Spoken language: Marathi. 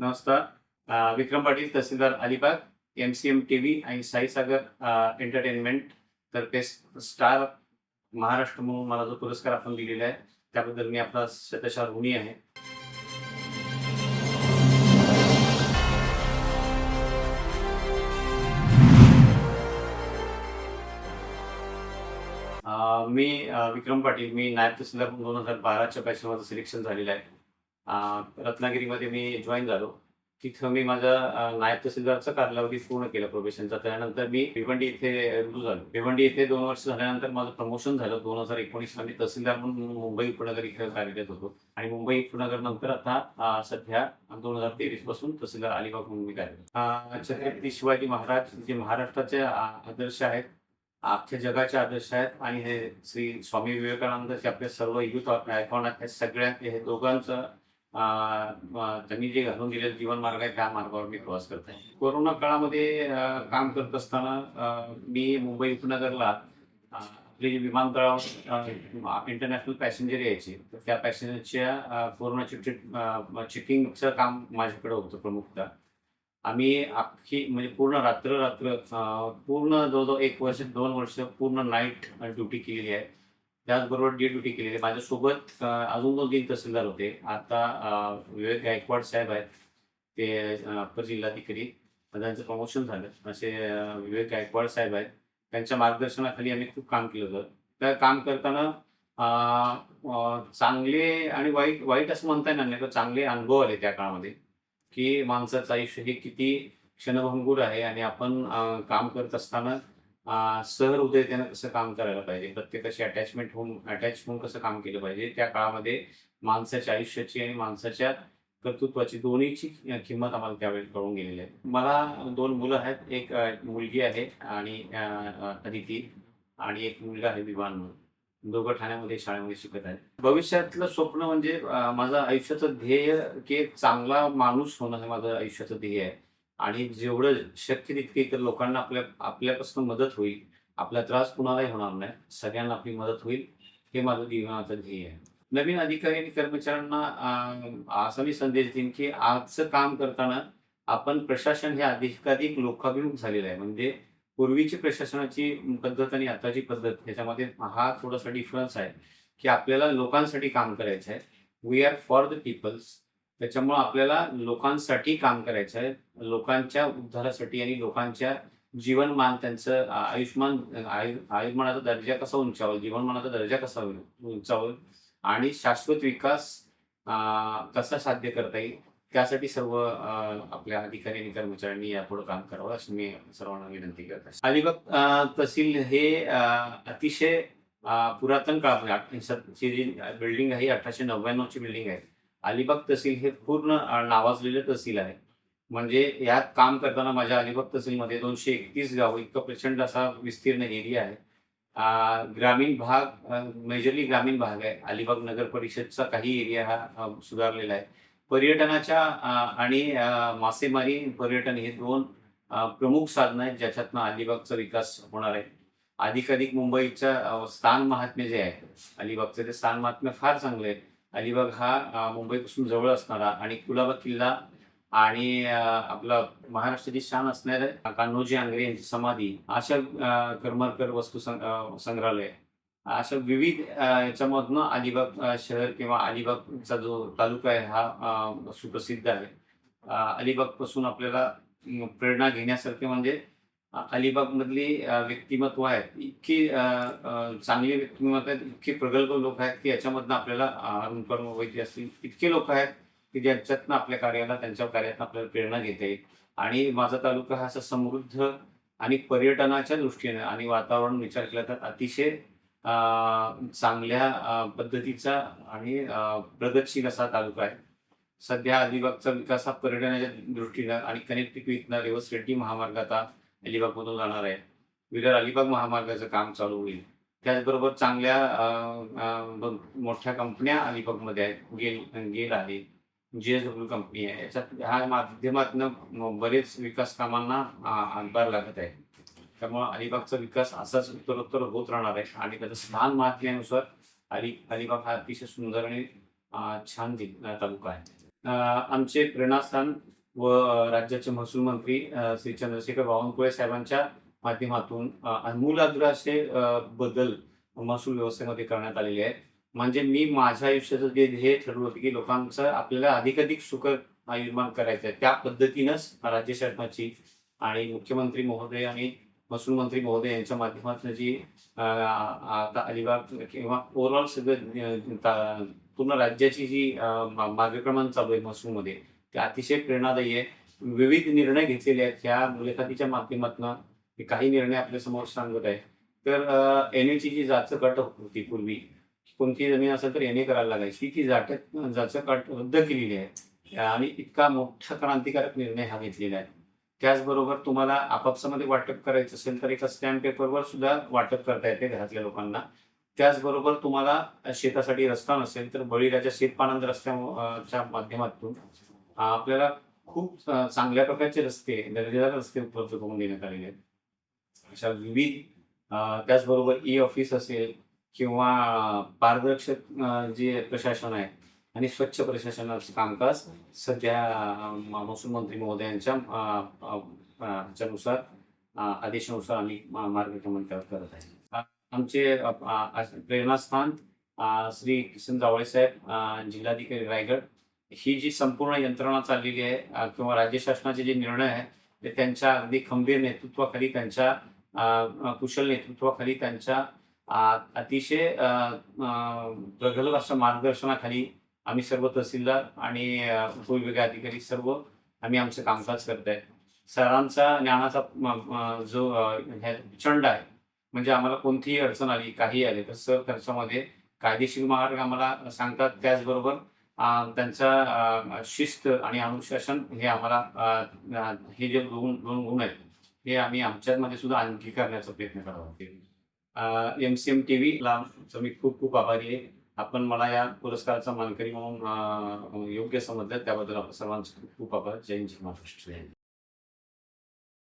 नमस्कार. विक्रम पाटील, तहसीलदार अलिबाग, एमसीएम टीव्ही आणि साईसागर एंटरटेनमेंट तर्फे स्टार महाराष्ट्र म्हणून मला जो पुरस्कार आपण दिलेला आहे, त्याबद्दल मी आपला शतशः ऋणी आहे. मी विक्रम पाटील, मी नायब तहसीलदार म्हणून 2012च्या बॅचमध्ये सिलेक्शन झालेलं आहे. रत्नागिरीमध्ये मी जॉईन झालो. तिथं मी माझा नायब तहसीलदारचा कालावधी पूर्ण केला प्रोबेशनचा. त्यानंतर मी भिवंडी इथे रुजू झालो. भिवंडी इथे 2 वर्ष झाल्यानंतर माझं प्रमोशन झालं. 2019ला मी तहसीलदार म्हणून मुंबई उपनगर इथे कार्यरत होतो आणि मुंबई उपनगर नंतर आता सध्या 2023 पासून तहसीलदार अलिबाग म्हणून मी कार्यरत. छत्रपती शिवाजी महाराज जे महाराष्ट्राचे आदर्श आहेत, अख्ख्या जगाचे आदर्श आहेत आणि हे श्री स्वामी विवेकानंदचे आपले सर्व युथ आयकॉन आहेत. सगळ्या हे दोघांचं त्यांनी जे घालून दिलेलं जीवन मार्ग आहे, त्या मार्गावर मी प्रवास करत आहे. कोरोना काळामध्ये काम करत असताना मी मुंबई उपनगरला आपले जे विमानतळावर इंटरनॅशनल पॅसेंजर यायचे, तर त्या पॅसेंजरच्या कोरोनाची चेकिंगचं काम माझ्याकडे होतं प्रमुखतः. आम्ही अख्खी म्हणजे पूर्ण रात्र पूर्ण जवळजवळ 1 वर्ष 2 वर्ष पूर्ण नाईट ड्युटी केलेली आहे. त्याचबरोबर डे ड्युटी केलेली आहे. माझ्यासोबत अजून 2-3 तहसीलदार होते. आता विवेक गायकवाड साहेब आहेत, ते अप्पर जिल्हाधिकारी, त्यांचं प्रमोशन झालं. असे विवेक गायकवाड साहेब आहेत. त्यांच्या मार्गदर्शनाखाली आम्ही खूप काम केलं होतं. त्या काम करताना चांगले आणि वाईट असं म्हणता येणार नाही, तर चांगले अनुभव आले त्या काळामध्ये, की माणसाचं आयुष्य हे किती क्षणभंगूर आहे आणि आपण काम करत असताना सहृदयतेनं कसं काम करायला पाहिजे, प्रत्येकाशी अटॅच होऊन कसं काम केलं पाहिजे. त्या काळामध्ये माणसाच्या आयुष्याची आणि माणसाच्या कर्तृत्वाची दोन्हीची किंमत आम्हाला त्यावेळी कळून गेलेली आहे. मला 2 मुलं आहेत. एक मुलगी आहे आणि अदिती, आणि एक मुलगा आहे विवान म्हणून. दोघं ठाण्यामध्ये शाळेमध्ये शिकत आहेत. भविष्यातलं स्वप्न म्हणजे माझं आयुष्याचं ध्येय की एक चांगला माणूस होणं हे माझं आयुष्याचं ध्येय आहे आणि जेवढं शक्य तितके इतर लोकांना आपल्यापासून मदत होईल, आपला त्रास कुणालाही होणार नाही, सगळ्यांना आपली मदत होईल, हे माझं जीवनाचं ध्येय आहे. नवीन अधिकारी आणि कर्मचाऱ्यांना असा मी संदेश देईन की आजचं काम करताना आपण प्रशासन हे अधिकाधिक लोकाभिमुख झालेलं आहे. म्हणजे पूर्वीची प्रशासनाची पद्धत आणि आताची पद्धत ह्याच्यामध्ये हा थोडासा डिफरन्स आहे, की आपल्याला लोकांसाठी काम करायचं आहे. We are for the peoples. त्याच्यामुळं आपल्याला लोकांसाठी काम करायचं आहे. लोकांच्या उद्धारासाठी आणि लोकांच्या जीवनमान, त्यांचं आयुष्यमानाचा दर्जा कसा उंचावेल, जीवनमानाचा दर्जा कसा उंचावेल आणि शाश्वत विकास कसा साध्य करता येईल, त्यासाठी सर्व आपल्या अधिकारी आणि कर्मचाऱ्यांनी यापुढे काम करावं, अशी मी सर्वांना विनंती करत आहे. अलिबाग तहसील हे अतिशय पुरातन काळामध्ये जी बिल्डिंग आहे, 1899ची बिल्डिंग आहे. अलिबाग तहसील हे पूर्ण नावाजलेलं तहसील आहे. म्हणजे यात काम करताना माझ्या अलिबाग तहसीलमध्ये 231 गावं, इतका प्रचंड असा विस्तीर्ण एरिया आहे. ग्रामीण भाग, मेजरली ग्रामीण भाग आहे. अलिबाग नगर परिषदचा काही एरिया हा सुधारलेला आहे. पर्यटनाच्या आणि मासेमारी पर्यटन हे 2 प्रमुख साधनं आहेत, ज्याच्यातनं अलिबागचा विकास होणार आहे. अधिकाधिक मुंबईचं स्थान महात्म्य जे आहे, अलिबागचं ते स्थान महात्म्य फार चांगलं आहे. अलिबाग हा मुंबईपासून जवळ असणारा आणि कुलाबा किल्ला आणि आपला महाराष्ट्राची शान असणारे कान्होजी आंग्रे यांची समाधी, अशा करमरकर वस्तू संग्रहालय, अशा विविध याच्यामधनं अलिबाग शहर किंवा अलिबागचा जो तालुका आहे हा सुप्रसिद्ध आहे. अलिबागपासून आपल्याला प्रेरणा घेण्यासारखे म्हणजे अलिबागमधली व्यक्तिमत्व आहेत, इतकी चांगली व्यक्तिमत्व आहेत, इतके प्रगल्भ लोक आहेत की याच्यामधनं आपल्याला अनुकरण व्हायची असतील इतके लोक आहेत की ज्यांच्यातनं आपल्या कार्याला, त्यांच्या कार्यातनं आपल्याला प्रेरणा घेता येईल. आणि माझा तालुका हा असा समृद्ध आणि पर्यटनाच्या दृष्टीने आणि वातावरण विचार केला तर अतिशय चांगल्या पद्धतीचा आणि प्रगतशील असा तालुका आहे. सध्या अलिबागचा विकास हा पर्यटनाच्या दृष्टीनं आणि कनेक्टिव्हिटीनं रेवस रेड्डी महामार्ग आता अलिबागमधून जाणार आहे. विरार अलिबाग महामार्गाचं काम चालू होईल. त्याचबरोबर चांगल्या मोठ्या कंपन्या अलिबागमध्ये आहेत. गेल आहे, JSW कंपनी आहे. ह्या माध्यमातून बरेच विकास कामांना हातभार लागत आहे. त्यामुळं अलिबागचा विकास असाच उत्तरोत्तर होत राहणार आहे आणि त्याचं स्थान महात्म्यानुसार अलिबाग हा अतिशय सुंदर आणि छान तालुका आहे. आमचे प्रेरणास्थान व राज्याचे महसूल मंत्री श्री चंद्रशेखर बावनकुळे साहेबांच्या माध्यमातून आमूलाग्र असे बदल महसूल व्यवस्थेमध्ये करण्यात आलेले आहेत. म्हणजे मी माझ्या आयुष्याचं जे ध्येय ठरवलं होतं, की लोकांचं आपल्याला अधिकाधिक सुख निर्माण करायचं आहे. त्या पद्धतीनंच राज्य शासनाची आणि मुख्यमंत्री महोदय आणि महसूल मंत्री महोदय यांच्या माध्यमातून जी आता अलिबाग किंवा ओव्हरऑल सगळं पूर्ण राज्याची जी मार्गक्रमण चालू आहे महसूलमध्ये, ते अतिशय प्रेरणादायी आहे. विविध निर्णय घेतलेले आहेत ह्या मुलाखतीच्या माध्यमातून मी काही निर्णय आपल्यासमोर सांगत आहे. तर एनएची जी जाचक अट होती पूर्वी, कोणती जमीन असेल तर एनए करायला लागायची. ती जाचक अट रद्द केलेली आहे आणि इतका मोठा क्रांतिकारक निर्णय हा घेतलेला आहे. त्याचबरोबर तुम्हाला आपापसामध्ये वाटप करायचं असेल तर एका स्टॅम्प पेपरवर सुद्धा वाटप करता येते घरातल्या लोकांना. त्याचबरोबर तुम्हाला शेतासाठी रस्ता नसेल तर बळीराजा शेतपाणंद च्या माध्यमातून आपल्याला खूप चांगल्या प्रकारचे रस्ते, दर्जेदार रस्ते उपलब्ध करून देण्यात आलेले आहेत. अशा विविध त्याचबरोबर ई-ऑफिस असेल किंवा पारदर्शक जे प्रशासन आहे आणि स्वच्छ प्रशासनाचं कामकाज सध्या महसूल मंत्री महोदयांच्या ह्याच्यानुसार आदेशानुसार आम्ही मार्गक्रमण करत आहे. आमचे प्रेरणास्थान श्री किसन जावळे साहेब, जिल्हाधिकारी रायगड, ही जी संपूर्ण यंत्रणा चाललेली आहे किंवा राज्य शासनाचे जे निर्णय आहे ते त्यांच्या अगदी खंबीर नेतृत्वाखाली, त्यांच्या कुशल नेतृत्वाखाली, त्यांच्या अतिशय प्रगल्भ अशा मार्गदर्शनाखाली आम्ही सर्व तहसीलदार आणि उपविभागीय अधिकारी सर्व आम्ही आमचं कामकाज करत आहे. सरांचा ज्ञानाचा जो चंडा आहे, म्हणजे आम्हाला कोणतीही अडचण आली, काही आले तर सर त्याच्यामध्ये कायदेशीर मार्ग आम्हाला सांगतात. त्याचबरोबर त्यांचा शिस्त आणि अनुशासन हे आम्हाला हे जे दोन दोन गुण आहेत, हे आम्ही आमच्यामध्ये सुद्धा आणखी करण्याचा प्रयत्न करत आहोत. एमसीएम टीव्हीला मी खूप खूप आभारी आहे. आपण मला या पुरस्काराचा मानकरी म्हणून योग्य समजलं, त्याबद्दल आपण सर्वांचे खूप खूप आभार. जय हिंद, जय महाराष्ट्र.